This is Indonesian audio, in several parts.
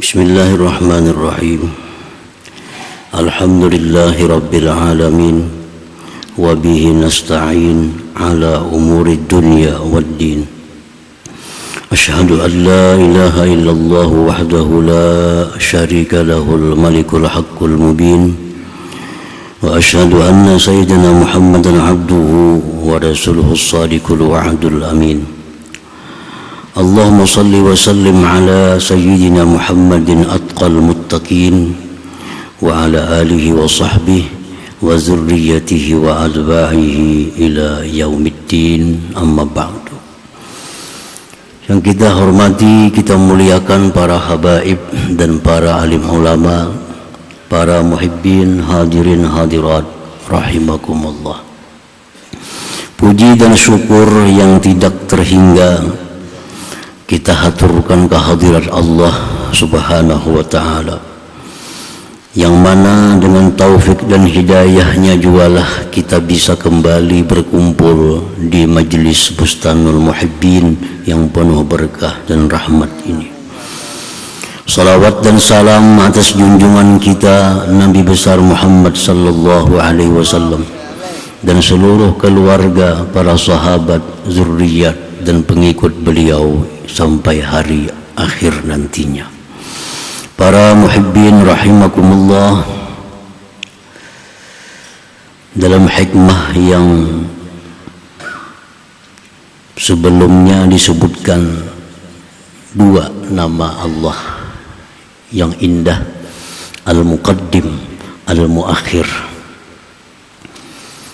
Bismillahirrahmanirrahim. Alhamdulillahi rabbil alamin. Wa bihi nasta'in ala umuri dunya waddin. Ashhadu an la ilaha illallah wahdahu la syarika lahul malikul haqqul mubin. Wa ashhadu anna sayyidina Muhammadan abduhu wa rasuluhu as-sadiqul wa'dul amin. Allahumma salli wa sallim ala sayyidina Muhammadin atqal muttaqin wa ala alihi wa sahbihi wa zurriyatihi wa adba'ihi ila yaumiddin, amma ba'du. Yang kita hormati, kita muliakan para habaib dan para alim ulama, para muhibbin, hadirin hadirat rahimakumullah. Puji dan syukur yang tidak terhingga kita haturkan kehadirat Allah Subhanahu wa ta'ala, yang mana dengan taufik dan hidayahnya jugalah kita bisa kembali berkumpul di majlis Bustanul Muhibbin yang penuh berkah dan rahmat ini. Salawat dan salam atas junjungan kita Nabi besar Muhammad sallallahu alaihi wasallam dan seluruh keluarga, para sahabat, zurriyat dan pengikut beliau sampai hari akhir nantinya. Para muhibbin rahimakumullah, dalam hikmah yang sebelumnya disebutkan dua nama Allah yang indah, Al-Muqaddim, Al-Muakhir.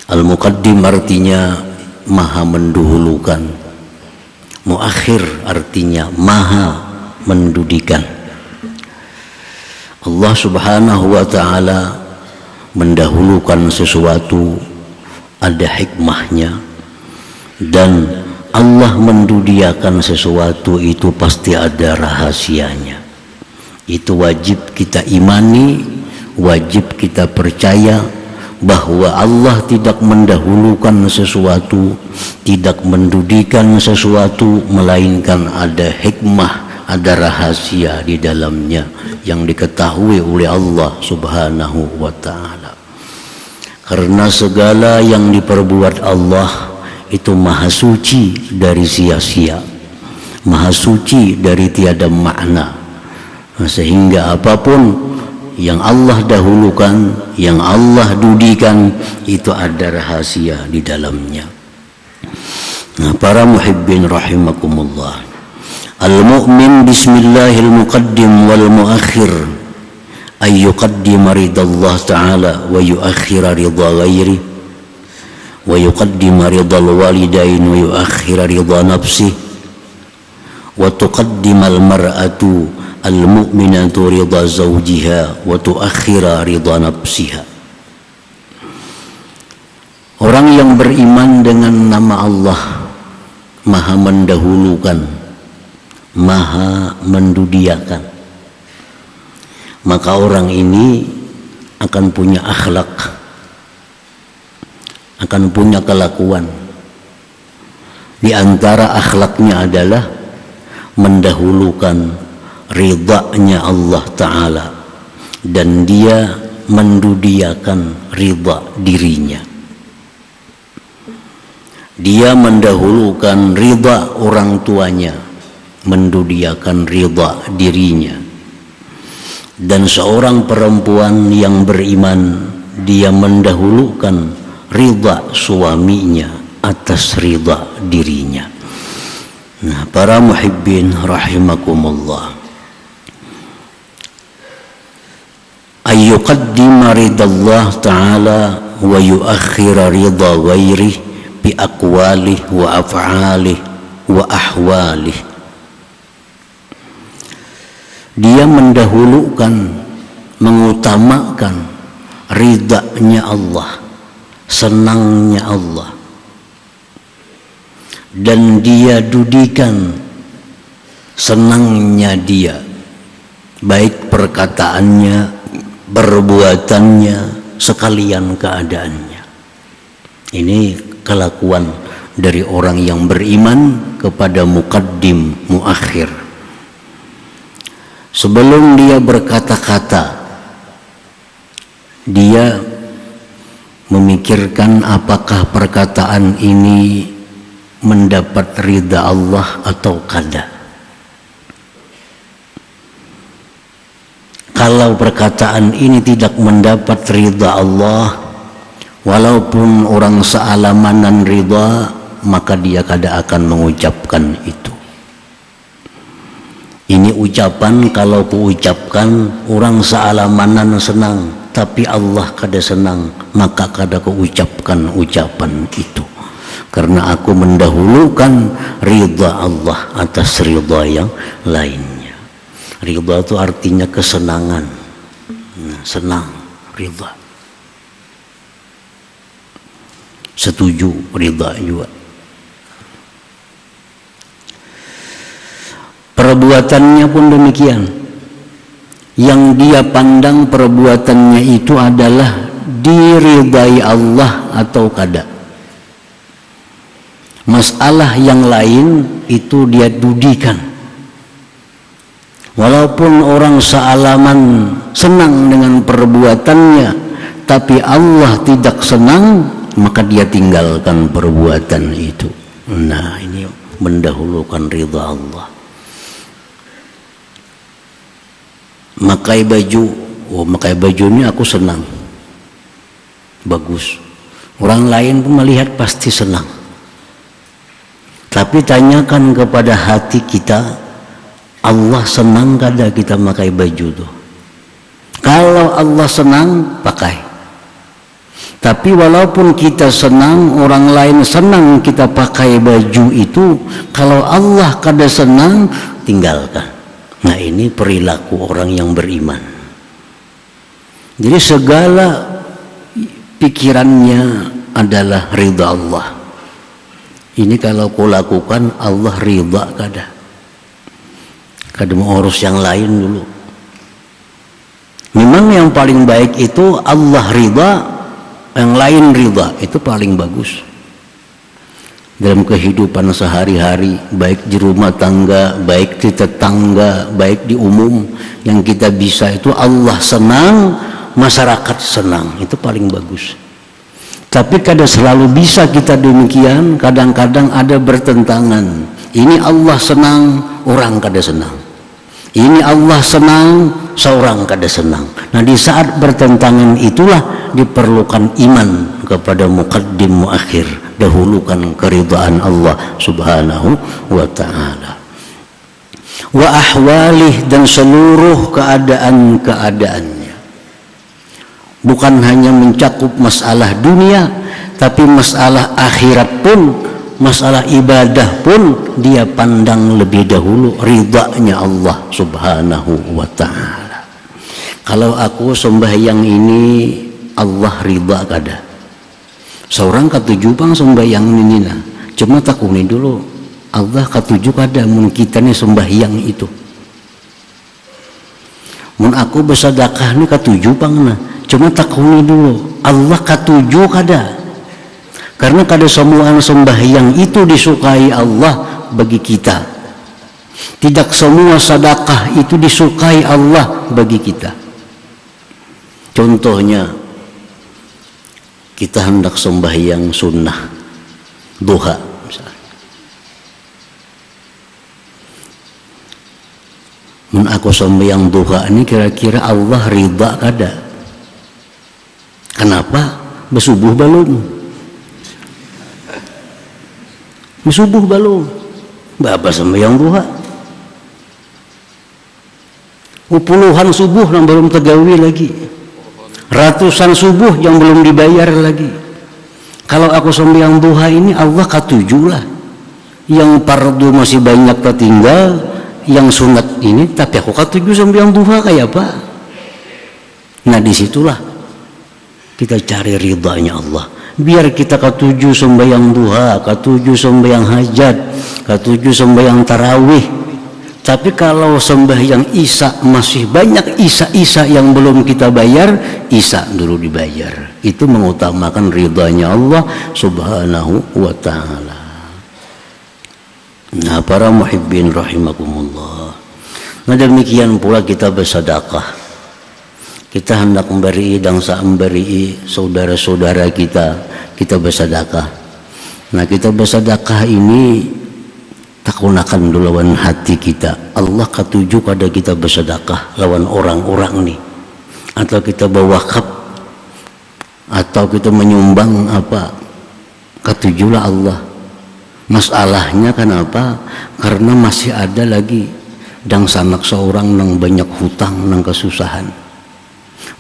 Al-Muqaddim artinya maha mendahulukan, Muakhir artinya maha mendudikan. Allah Subhanahu wa ta'ala mendahulukan sesuatu, ada hikmahnya, dan Allah mendudiakan sesuatu itu pasti ada rahasianya. Itu wajib kita imani, wajib kita percaya bahwa Allah tidak mendahulukan sesuatu, tidak mendudikan sesuatu, melainkan ada hikmah, ada rahasia di dalamnya yang diketahui oleh Allah Subhanahu wa ta'ala. Karena segala yang diperbuat Allah itu maha suci dari sia-sia, maha suci dari tiada makna, sehingga apapun yang Allah dahulukan, yang Allah dudikan, itu ada rahasia di dalamnya. Nah, para muhibbin rahimakumullah, al-mu'min bismillahil muqaddim wal muakhir, ay yuqaddima ridallah ta'ala wa yuakhira ridha ghairi, wa yuqaddima ridal walidain wa yuakhira ridha nafsih, wa tuqaddimal mar'atu al-mu'minatu ridha zawjiha wa tuakhira ridha nafsiha. Orang yang beriman dengan nama Allah maha mendahulukan, maha mendudiakan, maka orang ini akan punya akhlak, akan punya kelakuan. Di antara akhlaknya adalah mendahulukan ridhanya Allah Ta'ala, dan dia mendudiakan ridha dirinya. Dia mendahulukan ridha orang tuanya, mendudiakan ridha dirinya. Dan seorang perempuan yang beriman, dia mendahulukan ridha suaminya atas ridha dirinya. Nah, para muhibbin rahimakumullah, ayyuqaddima ridallah ta'ala wa yuakhira ridha ghairih bi aqwalih wa af'alih wa ahwalih. Dia mendahulukan, mengutamakan ridhanya Allah, senangnya Allah, dan dia dudikan senangnya dia, baik perkataannya, perbuatannya, sekalian keadaannya. Ini kelakuan dari orang yang beriman kepada muqaddim, muakhir. sebelum dia berkata-kata, dia memikirkan apakah perkataan ini mendapat ridha Allah atau kada. Kalau perkataan ini tidak mendapat ridha Allah, walaupun orang sealamanan ridha, maka dia kada akan mengucapkan itu. Ini ucapan kalau kuucapkan orang sealamanan senang, tapi Allah kada senang, maka kada kuucapkan ucapan itu. Karena aku mendahulukan ridha Allah atas ridha yang lainnya. Ridha itu artinya kesenangan. Senang, ridha. Setuju, ridha juga. Perbuatannya pun demikian. Yang dia pandang perbuatannya itu adalah diridai Allah atau kada. Masalah yang lain itu dia dudikan. Walaupun orang sealaman senang dengan perbuatannya, tapi Allah tidak senang, maka dia tinggalkan perbuatan itu. Nah, ini mendahulukan ridha Allah. Makai baju, makai baju ini aku senang, bagus. Orang lain pun melihat pasti senang. Tapi tanyakan kepada hati kita, Allah senang kada kita pakai baju tuh? Kalau Allah senang, pakai. Tapi walaupun kita senang, orang lain senang kita pakai baju itu, kalau Allah kada senang, tinggalkan. Nah, ini perilaku orang yang beriman. Jadi segala pikirannya adalah ridha Allah. Ini kalau kau lakukan, Allah ridha kada. Kada mau urus yang lain dulu. Memang yang paling baik itu Allah ridha, yang lain ridha, itu paling bagus. Dalam kehidupan sehari-hari, baik di rumah tangga, baik di tetangga, baik di umum, yang kita bisa itu Allah senang, masyarakat senang, itu paling bagus. Tapi kada selalu bisa kita demikian, kadang-kadang ada bertentangan. Ini Allah senang, orang kada senang. Ini Allah senang, seorang kada senang. Nah, di saat bertentangan itulah diperlukan iman kepada muqaddim muakhir, dahulukan keridhaan Allah subhanahu wa ta'ala. Wa ahwalih, dan seluruh keadaan-keadaannya. Bukan hanya mencakup masalah dunia, tapi masalah akhirat pun, masalah ibadah pun dia pandang lebih dahulu ridhanya Allah subhanahu wa ta'ala. Kalau aku sembahyang ini Allah ridha kada. Seorang katuju bang sembahyang ini nah, cuma takuni dulu Allah katuju kada mun kita ni sembahyang itu. Mun aku bersedekah ni katuju bang nah, cuma takuni dulu Allah katuju kada. Karena kada semua sembahyang itu disukai Allah bagi kita. Tidak semua sedekah itu disukai Allah bagi kita. Contohnya, kita hendak sembahyang sunnah, duha misalnya. Mun aku sembahyang duha ini kira-kira Allah ridha kada? Kenapa? Bersubuh belum? Subuh belum, berapa sembahyang duha? Puluhan subuh yang belum tergawi lagi, ratusan subuh yang belum dibayar lagi. Kalau aku sembahyang duha ini Allah katuju lah. Yang fardu masih banyak tertinggal, yang sunat ini tapi aku katuju sembahyang duha kayak apa? Nah, disitulah kita cari ridhanya Allah. Biar kita katuju sembahyang duha, katuju sembahyang hajat, katuju sembahyang tarawih. Tapi kalau sembahyang isya masih banyak isya yang belum kita bayar, isya dulu dibayar. Itu mengutamakan ridhanya Allah subhanahu wa ta'ala. Nah, para muhibbin rahimakumullah, Nah demikian pula kita bersedekah. Kita hendak memberi dangsa memberi saudara-saudara kita bersedekah. Nah kita bersedekah ini tak gunakan lawan hati kita. Allah katuju kada kita bersedekah lawan orang-orang nih. Atau kita berwakaf atau kita menyumbang apa, katujulah Allah. Masalahnya kenapa? Karena masih ada lagi dang sanak seorang nang banyak hutang nang kesusahan,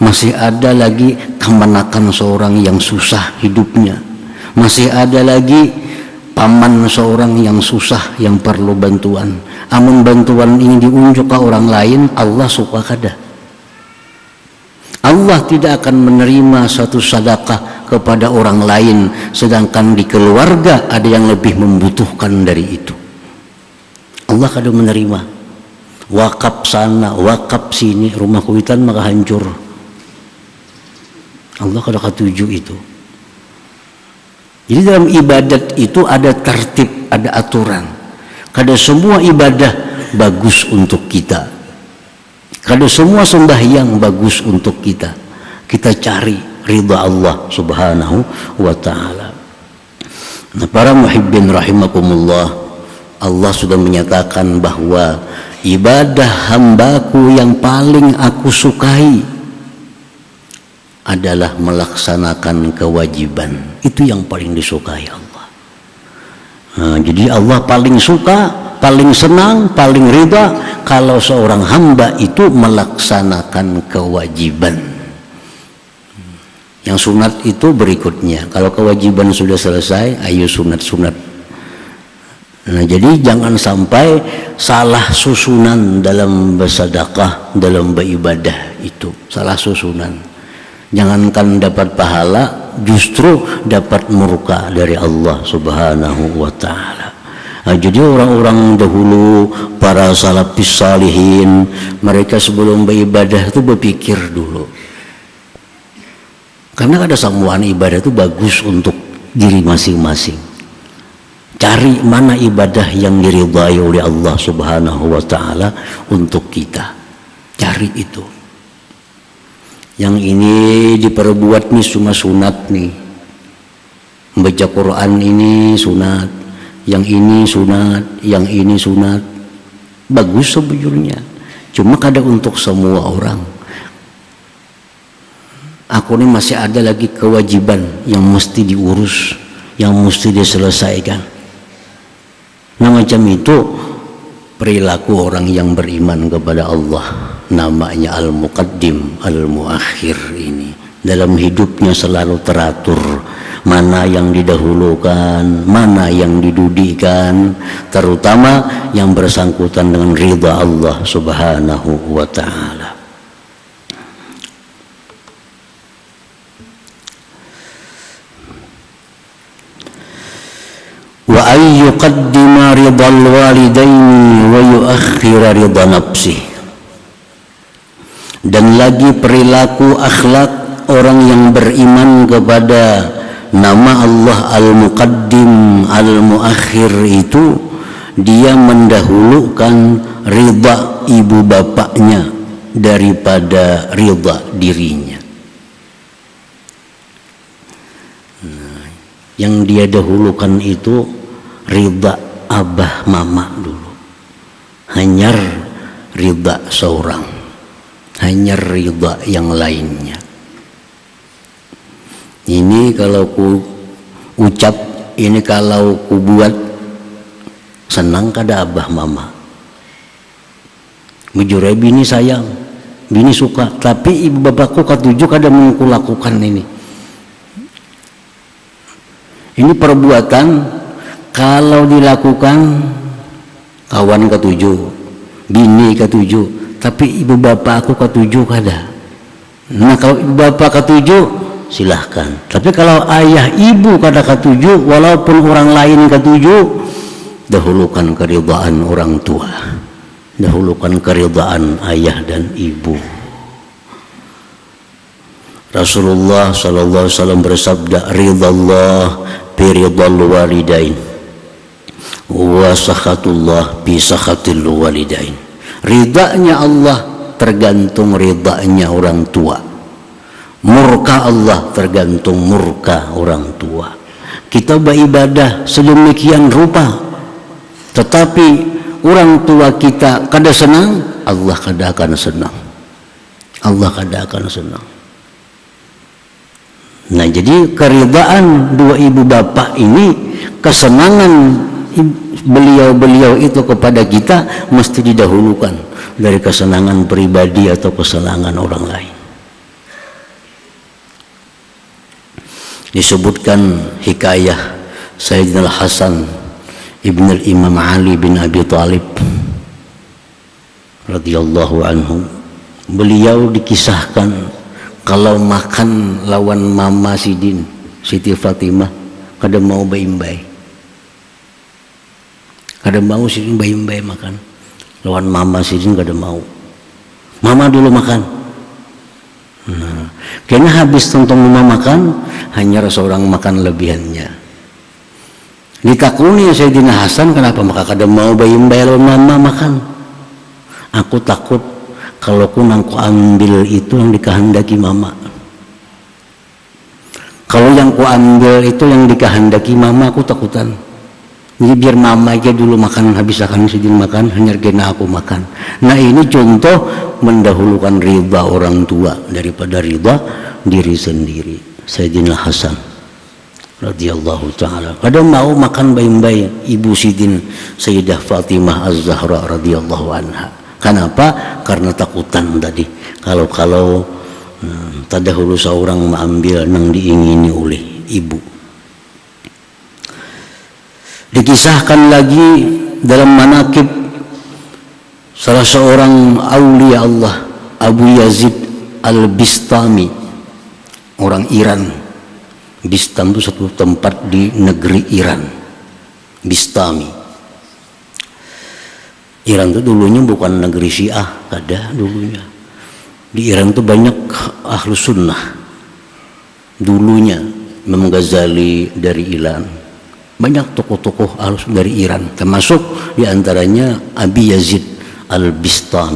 masih ada lagi kemanakan seorang yang susah hidupnya, masih ada lagi paman seorang yang susah yang perlu bantuan. Amun bantuan ini diunjuk ke orang lain, Allah suka kada? Allah tidak akan menerima satu sedekah kepada orang lain sedangkan di keluarga ada yang lebih membutuhkan dari itu. Allah kada menerima. Wakaf sana, wakaf sini, rumah kuitan maka hancur. Allah kada katuju itu. Jadi dalam ibadat itu ada tertib, ada aturan. Kada semua ibadah bagus untuk kita. Kada semua sembahyang bagus untuk kita. Kita cari ridha Allah Subhanahu wa ta'ala. Nah, para muhibbin rahimakumullah, Allah sudah menyatakan bahwa ibadah hambaku yang paling aku sukai adalah melaksanakan kewajiban. Itu yang paling disukai Allah. Nah, jadi Allah paling suka, paling senang, paling ridha kalau seorang hamba itu melaksanakan kewajiban. Yang sunat itu berikutnya. Kalau kewajiban sudah selesai, ayo sunat-sunat. Nah, jadi jangan sampai salah susunan dalam bersedekah, dalam beribadah itu salah susunan. Jangankan dapat pahala, justru dapat murka dari Allah Subhanahu wa ta'ala. Nah, jadi orang-orang dahulu, para salafis salihin, mereka sebelum beribadah itu berpikir dulu. Karena ada semua ibadah itu bagus untuk diri masing-masing. Cari mana ibadah yang diridhai oleh Allah Subhanahu wa ta'ala untuk kita. Cari itu. Yang ini diperbuat nih cuma sunat nih. Membaca Quran ini sunat, yang ini sunat, yang ini sunat. Bagus sebetulnya. Cuma kadang untuk semua orang. Aku ini masih ada lagi kewajiban yang mesti diurus, yang mesti diselesaikan. Nah, macam itu perilaku orang yang beriman kepada Allah. Namanya al-muqaddim, al-muakhir ini. Dalam hidupnya selalu teratur. Mana yang didahulukan, mana yang didudikan. Terutama yang bersangkutan dengan ridha Allah Subhanahu wa ta'ala. Wa ayyuqaddima ridhal walidaini wa yuakhkhira ridha nafsi. Dan lagi perilaku akhlak orang yang beriman kepada nama Allah al-muqaddim al-muakhir itu, dia mendahulukan ridha ibu bapaknya daripada ridha dirinya. Yang dia dahulukan itu ridha abah mama dulu, hanyar ridha seorang, hanyar ridha yang lainnya. Ini kalau ku ucap, ini kalau ku buat, senang kada abah mama. Bujur bini sayang, bini suka, tapi ibu bapakku katuju kada mau ku lakukan ini. Ini perbuatan kalau dilakukan kawan ketujuh, bini ketujuh, tapi ibu bapak aku ketujuh kada. Nah, kalau ibu bapak ketujuh silahkan. Tapi kalau ayah ibu kada ketujuh, walaupun orang lain ketujuh, dahulukan keridhaan orang tua, dahulukan keridhaan ayah dan ibu. Rasulullah sallallahu alaihi wasallam bersabda, ridallah bi ridal walidain wa sakhatullah bi sakhatil walidain. Ridanya Allah tergantung ridanya orang tua. Murka Allah tergantung murka orang tua. Kita beribadah sedemikian rupa, tetapi orang tua kita kada senang, Allah kada akan senang. Allah kada akan senang. Nah, jadi keridaan dua ibu bapak ini, kesenangan beliau-beliau itu kepada kita mesti didahulukan dari kesenangan pribadi atau kesenangan orang lain. Disebutkan hikayah Sayyidina Hasan ibn al-Imam Ali bin Abi Thalib radhiyallahu anhu. Beliau dikisahkan kalau makan lawan mama Sidin, Siti Fatimah, kada mau bayi-bayi. Kada mau Sidin bayi-bayi makan. Lawan mama Sidin kada mau. Mama dulu makan. Nah, kayaknya habis tentang mama makan, hanya seorang makan lebihannya. Ditakuni Sayyidina Hasan, kenapa maka kada mau bayi-bayi lawan mama makan? Aku takut kalau aku ambil itu yang dikehendaki mama. Kalau yang ku ambil itu yang dikehendaki mama, aku takutan. Jadi biar mama aja dulu makan, habis akan Sidin makan, hanya kena aku makan. Nah, ini contoh mendahulukan ridha orang tua daripada ridha diri sendiri. Sayyidina Hasan radhiyallahu taala kada mau makan bayi-bayi ibu Sidin Sayyidah Fatimah Az-Zahra radhiyallahu anha. Kenapa? Karena takutan tadi. Kalau tadahulu seorang mengambil yang diingini oleh ibu. Dikisahkan lagi dalam manaqib salah seorang aulia Allah, Abu Yazid Al-Bistami, orang Iran. Bistam itu satu tempat di negeri Iran. Bistami. Iran itu dulunya bukan negeri Syiah, ada dulunya. Di Iran itu banyak ahlu sunnah. Dulunya Imam Ghazali dari Iran. Banyak tokoh-tokoh ahlu dari Iran, termasuk diantaranya Abi Yazid Al-Bistami.